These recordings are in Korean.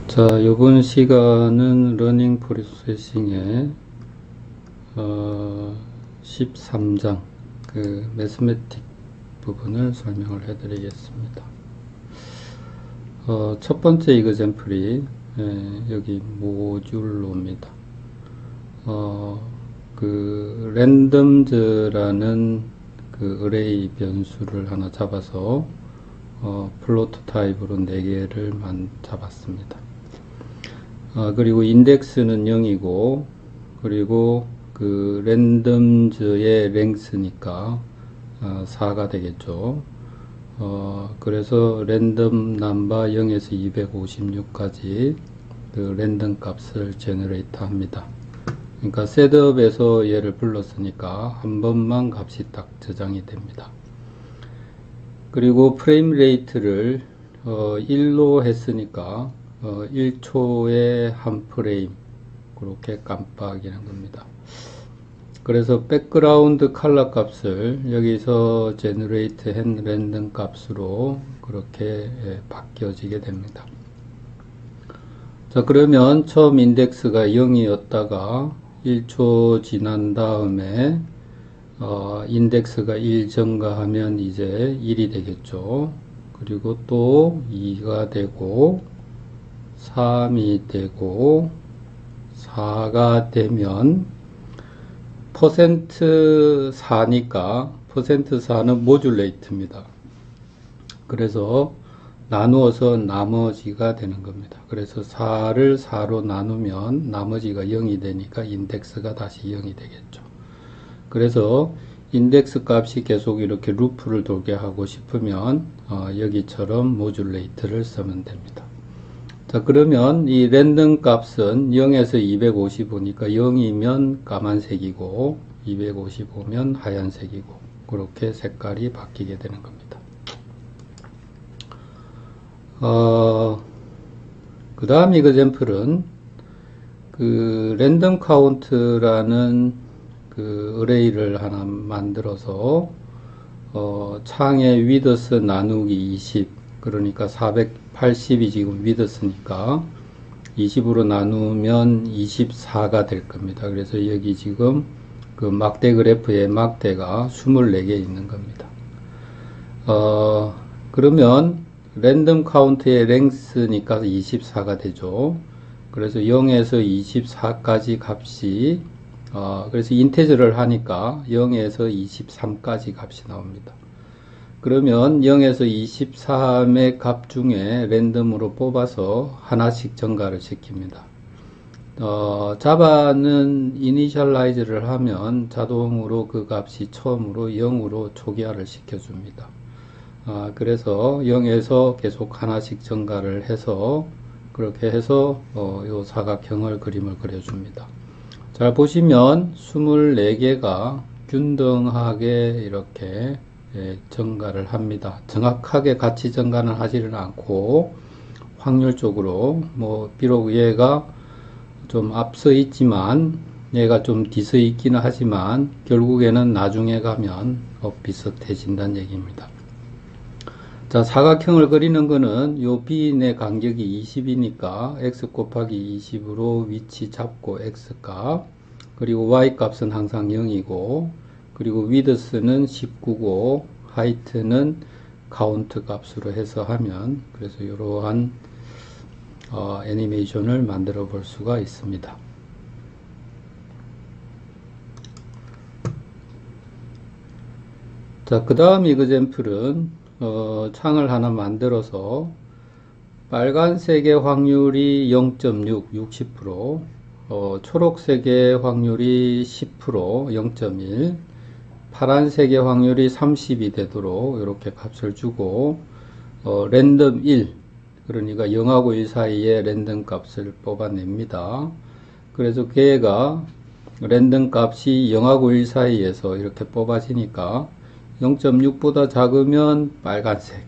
자, 이번 시간은 러닝 프로세싱의 13장 그 매스매틱 부분을 설명을 해 드리겠습니다. 첫 번째 이그젬플이 여기 모듈로입니다. 그 랜덤즈라는 그 어레이 변수를 하나 잡아서 플로트 타입으로 4개를 잡았습니다. 그리고 인덱스는 0이고, 그리고 그 랜덤즈의 랭스니까 4가 되겠죠. 그래서 랜덤 넘버 0에서 256까지 그 랜덤 값을 제너레이트 합니다. 그러니까 셋업에서 얘를 불렀으니까 한 번만 값이 딱 저장이 됩니다. 그리고 프레임 레이트를 1로 했으니까 1초에 한 프레임, 그렇게 깜빡이는 겁니다. 그래서 백그라운드 컬러 값을 여기서 제너레이트 한 랜덤 값으로 그렇게 바뀌어지게 됩니다. 자, 그러면 처음 인덱스가 0이었다가 1초 지난 다음에 인덱스가 1 증가하면 이제 1이 되겠죠. 그리고 또 2가 되고 3이 되고 4가 되면 %4니까 %4는 모듈레이트입니다. 그래서 나누어서 나머지가 되는 겁니다. 그래서 4를 4로 나누면 나머지가 0이 되니까 인덱스가 다시 0이 되겠죠. 그래서 인덱스 값이 계속 이렇게 루프를 돌게 하고 싶으면 여기처럼 모듈레이트를 쓰면 됩니다. 자, 그러면 이 랜덤 값은 0에서 255니까 0이면 까만색이고 255면 하얀색이고 그렇게 색깔이 바뀌게 되는 겁니다. 그 다음 이그젬플은 그 랜덤 카운트라는 그 어레이를 하나 만들어서 창의 위드스 나누기 20, 그러니까 480이 지금 위드스니까 20으로 나누면 24가 될 겁니다. 그래서 여기 지금 그 막대 그래프에 막대가 24개 있는 겁니다. 그러면 랜덤 카운트의 랭스니까 24가 되죠. 그래서 0에서 24까지 값이 그래서 인테저를 하니까 0에서 23까지 값이 나옵니다. 그러면 0에서 23의 값 중에 랜덤으로 뽑아서 하나씩 증가를 시킵니다. 자바는 이니셜라이즈를 하면 자동으로 그 값이 처음으로 0으로 초기화를 시켜줍니다. 그래서 0에서 계속 하나씩 증가를 해서 그렇게 해서 요 사각형을 그림을 그려줍니다. 잘 보시면 24개가 균등하게 이렇게 증가를 합니다. 정확하게 같이 증가는 하지는 않고 확률적으로 비록 얘가 좀 앞서 있지만 얘가 좀 뒤서 있기는 하지만 결국에는 나중에 가면 비슷해진다는 얘기입니다. 자, 사각형을 그리는 거는 요 B의 간격이 20이니까 x 곱하기 20으로 위치 잡고 x값, 그리고 y 값은 항상 0이고, 그리고 위드스는 19고 하이트는 카운트 값으로 해서 하면, 그래서 이러한 애니메이션을 만들어 볼 수가 있습니다. 자, 그 다음 이그젬플은 창을 하나 만들어서 빨간색의 확률이 0.6, 60%, 초록색의 확률이 10%, 0.1, 파란색의 확률이 30이 되도록 이렇게 값을 주고 랜덤 1, 그러니까 0하고 1 사이에 랜덤 값을 뽑아냅니다. 그래서 걔가 랜덤 값이 0하고 1 사이에서 이렇게 뽑아지니까 0.6보다 작으면 빨간색,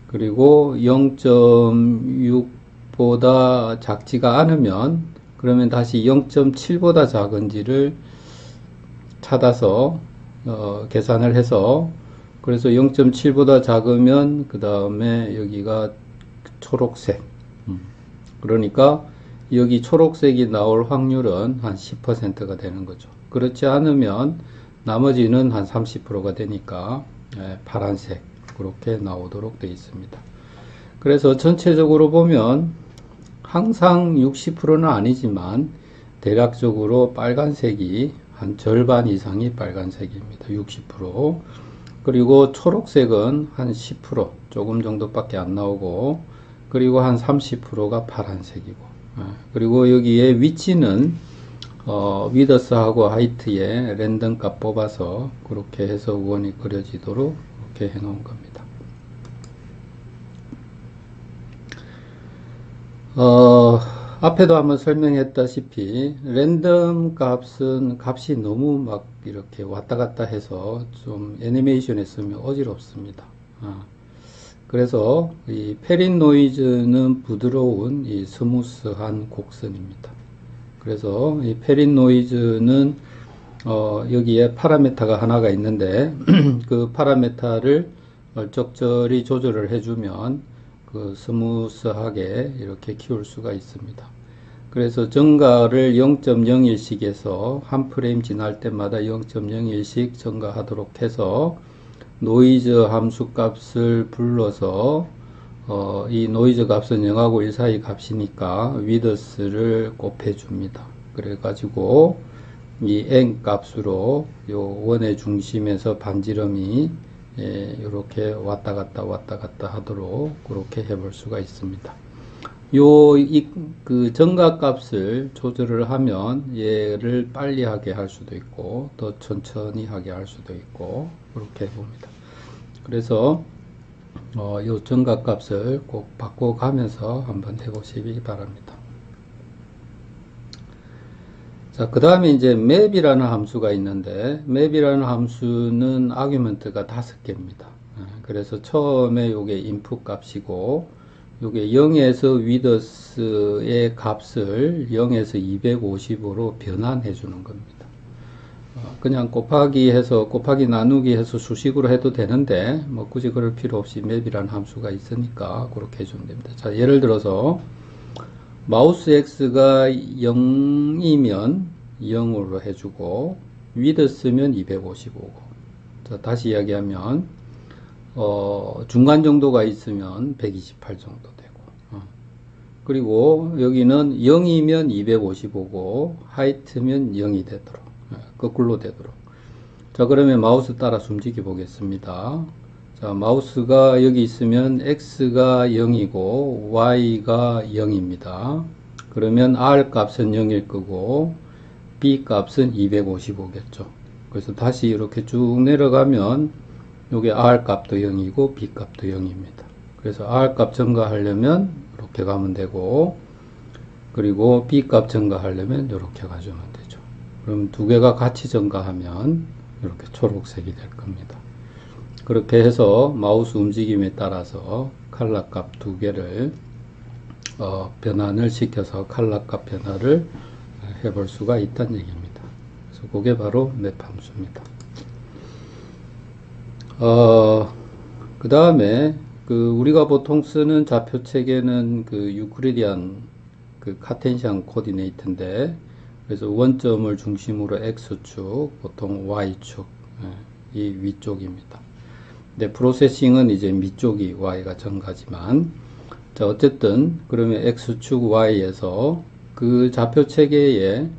그리고 0.6보다 작지가 않으면 그러면 다시 0.7보다 작은지를 찾아서 계산을 해서, 그래서 0.7보다 작으면 그 다음에 여기가 초록색, 그러니까 여기 초록색이 나올 확률은 한 10%가 되는 거죠. 그렇지 않으면 나머지는 한 30%가 되니까 파란색 그렇게 나오도록 되어 있습니다. 그래서 전체적으로 보면 항상 60%는 아니지만 대략적으로 빨간색이 한 절반 이상이 빨간색입니다. 60%. 그리고 초록색은 한 10% 조금 정도밖에 안 나오고, 그리고 한 30%가 파란색이고, 그리고 여기에 위치는 위더스하고 하이트에 랜덤 값 뽑아서 그렇게 해서 원이 그려지도록 이렇게 해 놓은 겁니다. 앞에도 한번 설명했다시피 랜덤 값이 너무 막 이렇게 왔다 갔다 해서 좀 애니메이션에 쓰면 어지럽습니다. 그래서 이 페린 노이즈는 부드러운 이 스무스한 곡선입니다. 그래서 이 페린 노이즈는 여기에 파라메타가 하나가 있는데 그 파라메타를 적절히 조절을 해주면 그 스무스하게 이렇게 키울 수가 있습니다. 그래서 증가를 0.01씩 해서 한 프레임 지날 때마다 0.01씩 증가하도록 해서 노이즈 함수 값을 불러서 이 노이즈 값은 0하고 1 사이 값이니까 위더스를 곱해줍니다. 그래가지고 이 n 값으로 요 원의 중심에서 반지름이 이렇게 왔다 갔다 하도록 그렇게 해볼 수가 있습니다. 그 증가값을 조절을 하면 얘를 빨리 하게 할 수도 있고 더 천천히 하게 할 수도 있고 그렇게 봅니다. 그래서 요 증가값을 꼭 바꿔가면서 한번 해보시기 바랍니다. 자, 그 다음에 이제 맵이라는 함수가 있는데, 맵이라는 함수는 아규먼트가 5개입니다. 그래서 처음에 요게 인풋 값이고, 요게 0에서 위더스의 값을 0에서 250으로 변환해 주는 겁니다. 그냥 곱하기 나누기 해서 수식으로 해도 되는데, 뭐 굳이 그럴 필요 없이 맵이라는 함수가 있으니까 그렇게 해주면 됩니다. 자, 예를 들어서, 마우스 X가 0이면 0으로 해주고, 위드스면 255고, 자, 다시 이야기하면, 중간 정도가 있으면 128 정도 되고, 그리고 여기는 0이면 255고, 하이트면 0이 되도록, 거꾸로 되도록. 자, 그러면 마우스 따라 움직여 보겠습니다. 자, 마우스가 여기 있으면 X가 0이고 Y가 0입니다. 그러면 R 값은 0일 거고 B 값은 255겠죠. 그래서 다시 이렇게 쭉 내려가면 여기 R 값도 0이고 B 값도 0입니다. 그래서 R 값 증가하려면 이렇게 가면 되고, 그리고 B 값 증가하려면 이렇게 가주면 되죠. 그럼 두 개가 같이 증가하면 이렇게 초록색이 될 겁니다. 그렇게 해서 마우스 움직임에 따라서 컬러 값 두 개를 변환을 시켜서 컬러 값 변화를 해볼 수가 있다는 얘기입니다. 그래서 그게 바로 맵 함수입니다. 그 다음에 우리가 보통 쓰는 좌표 체계는 유클리디안 카텐시안 코디네이트인데, 그래서 원점을 중심으로 X축, 보통 Y축, 이 위쪽입니다. 네, 프로세싱은 이제 밑쪽이 Y가 증가지만, 자, 어쨌든, 그러면 X축 Y에서 그 좌표 체계에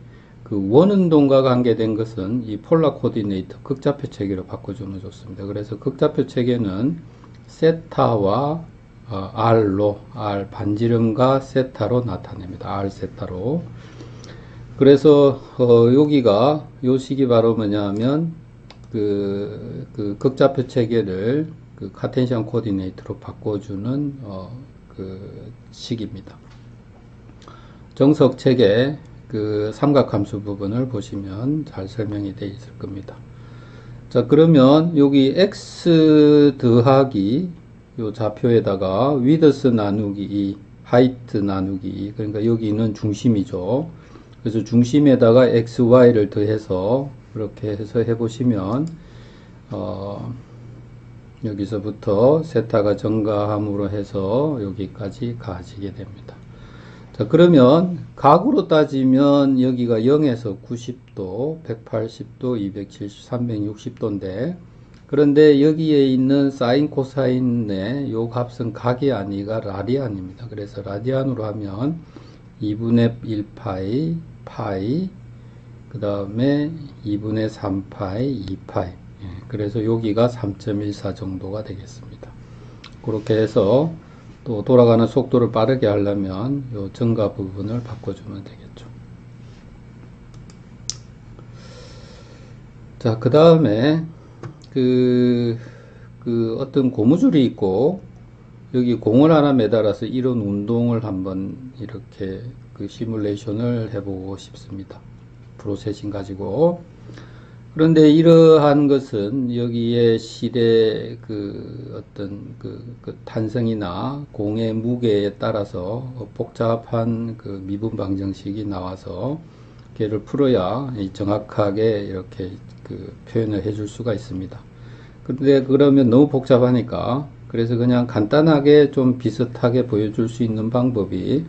원운동과 관계된 것은 이 폴라 코디네이터 극좌표 체계로 바꿔주면 좋습니다. 그래서 극좌표 체계는 세타와 R 반지름과 세타로 나타냅니다. R 세타로. 그래서 여기가 요 식이 바로 뭐냐면 극좌표 체계를 카텐시안 코디네이트로 바꿔주는 식입니다. 정석 체계 삼각함수 부분을 보시면 잘 설명이 되어 있을 겁니다. 자, 그러면 여기 x 더하기 요 좌표에다가 위드스 나누기 2, 하이트 나누기 2, 그러니까 여기는 중심이죠. 그래서 중심에다가 x, y를 더해서 그렇게 해서 해보시면 여기서부터 세타가 증가함으로 해서 여기까지 가지게 됩니다. 자, 그러면 각으로 따지면 여기가 0에서 90도, 180도, 270, 360도인데, 그런데 여기에 있는 사인, 코사인의 요 값은 각이 아니라 라디안입니다. 그래서 라디안으로 하면 2분의 1파이, 파이, 그 다음에 2분의 3파이, 2파이. 그래서 여기가 3.14 정도가 되겠습니다. 그렇게 해서 또 돌아가는 속도를 빠르게 하려면 요 증가 부분을 바꿔주면 되겠죠. 자, 그 다음에 어떤 고무줄이 있고 여기 공을 하나 매달아서 이런 운동을 한번 이렇게 시뮬레이션을 해보고 싶습니다. 프로세싱 가지고. 그런데 이러한 것은 여기에 실의 탄성이나 공의 무게에 따라서 복잡한 미분 방정식이 나와서 걔를 풀어야 정확하게 이렇게 표현을 해줄 수가 있습니다. 근데 그러면 너무 복잡하니까 그래서 그냥 간단하게 좀 비슷하게 보여줄 수 있는 방법이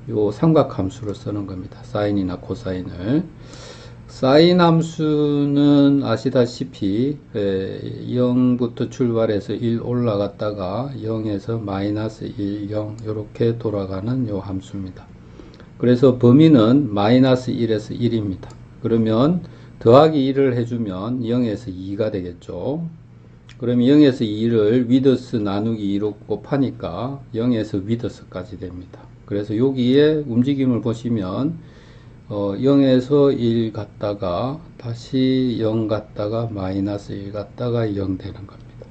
요 삼각함수를 쓰는 겁니다. 사인이나 코사인을. 사인 함수는 아시다시피 0부터 출발해서 1 올라갔다가 0에서 마이너스 1, 0 이렇게 돌아가는 요 함수입니다. 그래서 범위는 마이너스 1에서 1입니다. 그러면 더하기 1을 해주면 0에서 2가 되겠죠. 그러면 0에서 2를 위더스 나누기 2로 곱하니까 0에서 위더스까지 됩니다. 그래서 여기에 움직임을 보시면 0에서 1 갔다가 다시 0 갔다가 마이너스 1 갔다가 0 되는 겁니다.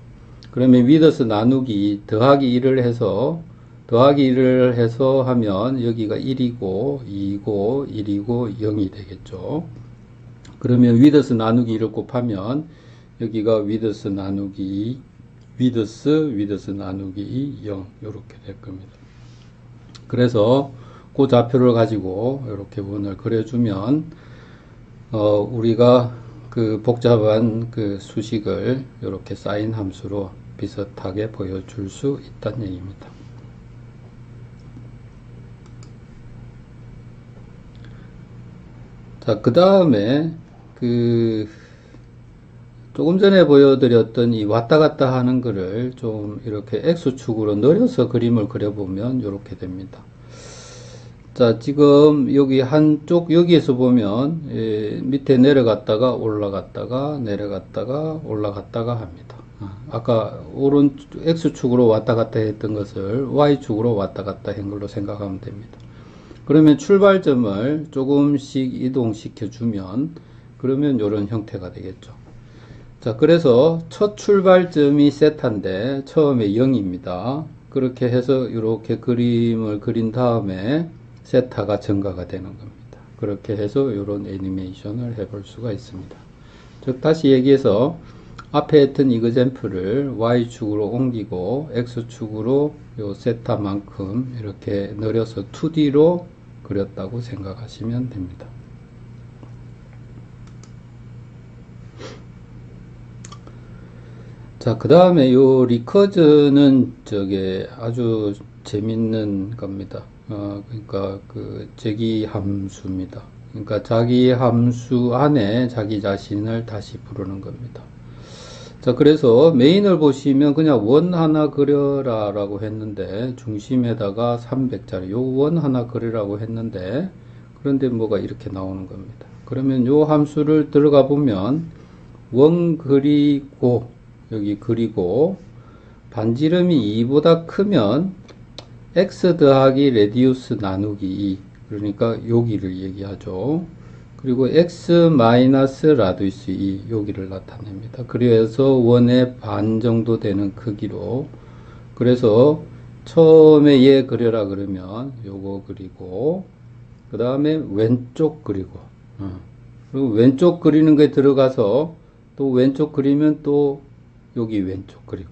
그러면 위더스 나누기 더하기 1을 해서 하면 여기가 1이고 2고 1이고 0이 되겠죠. 그러면 위더스 나누기 1을 곱하면 여기가 위더스 나누기 2, 위더스 나누기 2, 0 이렇게 될 겁니다. 그래서 그 좌표를 가지고 이렇게 원을 그려주면 우리가 복잡한 수식을 이렇게 사인 함수로 비슷하게 보여줄 수 있다는 얘기입니다. 자, 그 다음에 조금 전에 보여드렸던 이 왔다 갔다 하는 거를 좀 이렇게 X축으로 늘려서 그림을 그려보면 이렇게 됩니다. 자, 지금 여기 한쪽, 여기에서 보면 밑에 내려갔다가 올라갔다가 내려갔다가 올라갔다가 합니다. 아까 X축으로 왔다 갔다 했던 것을 Y축으로 왔다 갔다 한 걸로 생각하면 됩니다. 그러면 출발점을 조금씩 이동시켜 주면 그러면 이런 형태가 되겠죠. 자, 그래서 첫 출발점이 세타인데 처음에 0입니다. 그렇게 해서 이렇게 그림을 그린 다음에 세타가 증가가 되는 겁니다. 그렇게 해서 이런 애니메이션을 해볼 수가 있습니다. 즉 다시 얘기해서 앞에 했던 이그젬플을 Y축으로 옮기고 X축으로 요 세타만큼 이렇게 늘려서 2D로 그렸다고 생각하시면 됩니다. 자, 그 다음에 요 리커즈는 아주 재밌는 겁니다. 그러니까 제기 함수입니다. 그러니까 자기 함수 안에 자기 자신을 다시 부르는 겁니다. 자, 그래서 메인을 보시면 그냥 원 하나 그려라 라고 했는데 중심에다가 300짜리 요 원 하나 그리라고 했는데 그런데 뭐가 이렇게 나오는 겁니다. 그러면 요 함수를 들어가 보면 원 그리고 여기 그리고 반지름이 2보다 크면 x 더하기 레디우스 나누기 2 그러니까 여기를 얘기하죠. 그리고 x 마이너스 라디우스 2 여기를 나타냅니다. 그래서 원의 반 정도 되는 크기로 그래서 처음에 얘 그려라 그러면 요거 그리고 그 다음에 왼쪽 그리고 그리고 왼쪽 그리는 거에 들어가서 또 왼쪽 그리면 또 여기 왼쪽 그리고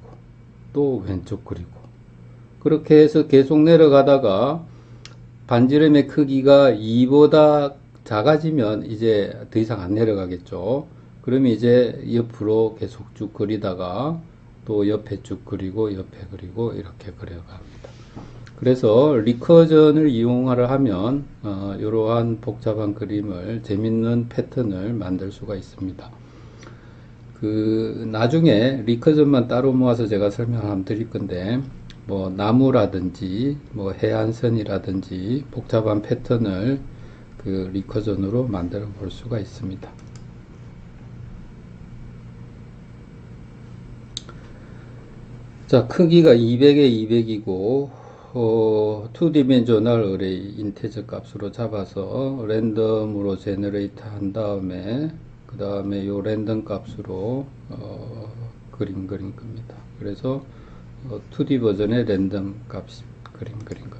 또 왼쪽 그리고 그렇게 해서 계속 내려가다가 반지름의 크기가 2보다 작아지면 이제 더 이상 안 내려가겠죠. 그러면 이제 옆으로 계속 쭉 그리다가 또 옆에 쭉 그리고 옆에 그리고 이렇게 그려갑니다. 그래서 리커전을 이용하려 하면 이러한 복잡한 그림을 재밌는 패턴을 만들 수가 있습니다. 나중에 리커전만 따로 모아서 제가 설명 한번 드릴 건데, 뭐 나무라든지 뭐 해안선이라든지 복잡한 패턴을 리커전으로 만들어 볼 수가 있습니다. 자, 크기가 200에 200이고 2디멘셔널 어레이 인테저 값으로 잡아서 랜덤으로 제너레이트 한 다음에 그 다음에 요 랜덤 값으로 그린 겁니다. 그래서 2D 버전의 랜덤 값 그린 겁니다.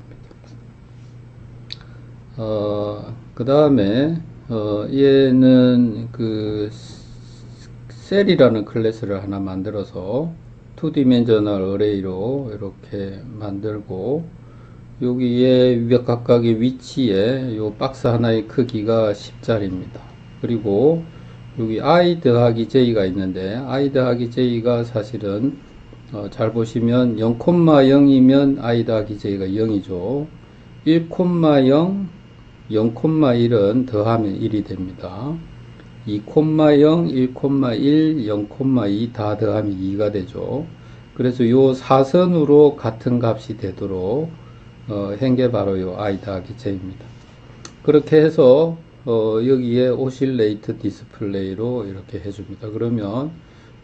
그 다음에 얘는 셀이라는 클래스를 하나 만들어서 2디멘셔널 어레이로 이렇게 만들고, 여기에 각각의 위치에 요 박스 하나의 크기가 10짜리입니다. 그리고 여기 i 더하기 j가 있는데, i 더하기 j가 사실은 잘 보시면 0,0이면 i 더하기 j가 0이죠. 1,0, 0,1은 더하면 1이 됩니다. 2,0, 1,1, 0,2 다 더하면 2가 되죠. 그래서 요 사선으로 같은 값이 되도록 한 게 바로 요 i 더하기 j입니다. 그렇게 해서 여기에 오실레이트 디스플레이로 이렇게 해줍니다. 그러면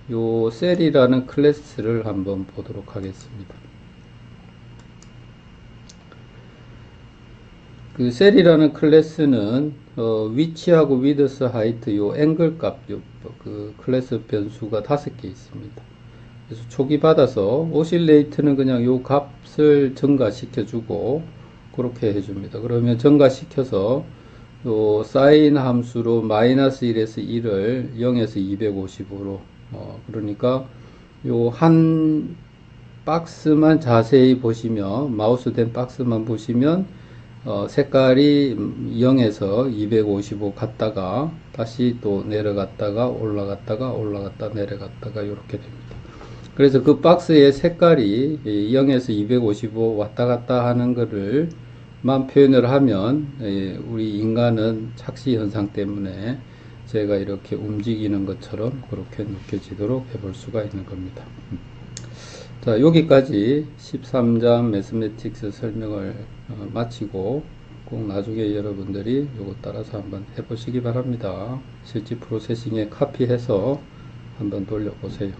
요 셀이라는 클래스를 한번 보도록 하겠습니다. 셀이라는 클래스는 위치하고 위드스 하이트 요 앵글 값 클래스 변수가 5개 있습니다. 그래서 초기 받아서 오실레이트는 그냥 요 값을 증가시켜 주고 그렇게 해줍니다. 그러면 증가시켜서 요 사인 함수로 마이너스 1에서 1을 0에서 250으로 그러니까 요 한 박스만 자세히 보시면, 마우스 된 박스만 보시면 색깔이 0에서 255 갔다가 다시 또 내려갔다가 올라갔다 내려갔다가 이렇게 됩니다. 그래서 그 박스의 색깔이 0에서 255 왔다 갔다 하는 거를 만 표현을 하면 우리 인간은 착시 현상 때문에 제가 이렇게 움직이는 것처럼 그렇게 느껴지도록 해볼 수가 있는 겁니다. 자, 여기까지 13장 매스매틱스 설명을 마치고 꼭 나중에 여러분들이 요거 따라서 한번 해보시기 바랍니다. 실제 프로세싱에 카피해서 한번 돌려보세요.